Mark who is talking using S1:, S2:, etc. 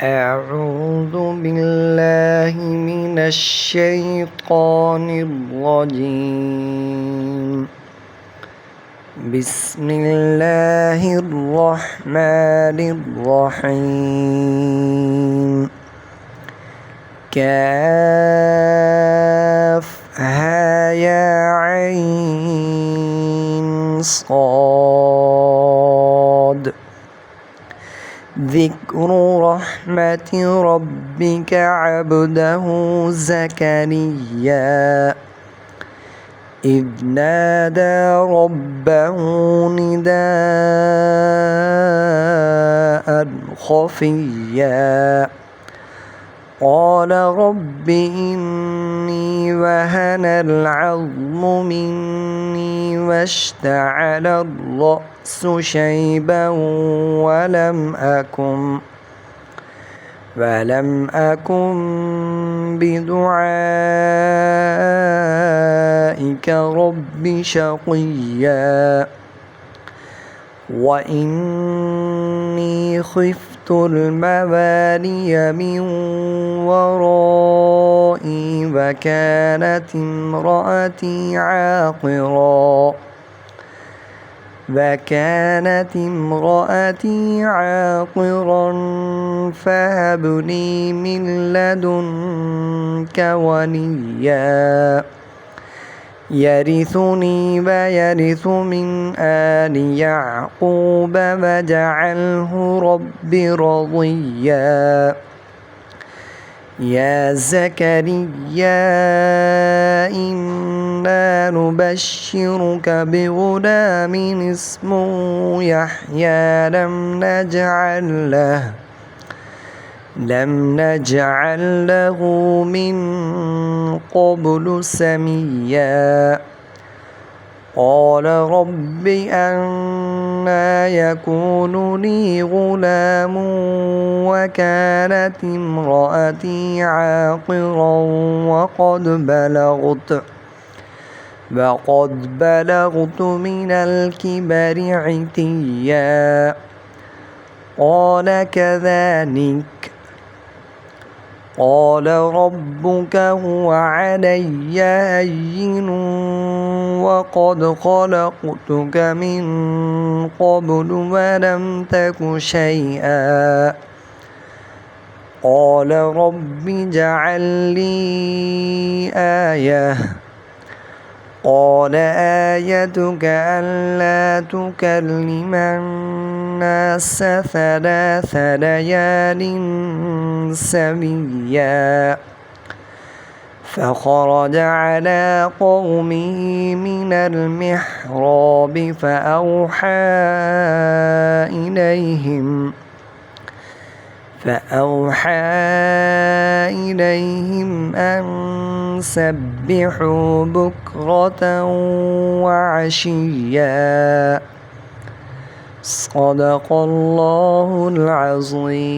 S1: أعوذ بالله من الشيطان الرجيم. بسم الله الرحمن الرحيم. كافها يا عين صاد. ذكر رحمة ربك عبده زكريا إذ نادى ربه نداء خفيا قال رب إني وهن العظم مني واشتعل الرأس شيبا ولم أكن بدعائك رب شقيا وإني خفت الموالي من ورائي وكانت امرأتي عاقرا فهب لي من لدنك وليا يرثني ويرث من آل يعقوب واجعله رب رضيا. يا زكريا إنا نبشرك بغلام اسمه يحيى لم نجعل له من قبل سميا. قال رب أنى يكون لي غلام وكانت امرأتي عاقرا وقد بلغت من الكبر عتيا. قال كذلك قال ربك هو علي هين وقد خلقتك من قبل ولم تك شيئا. قال رب اجعل لي آية. قال آيتك ألا تكلم الناس 3 ليال سويا. فخرج على قومه من المحراب فأوحى إليهم أن سبحوا بكرة وعشيا. صدق الله العظيم.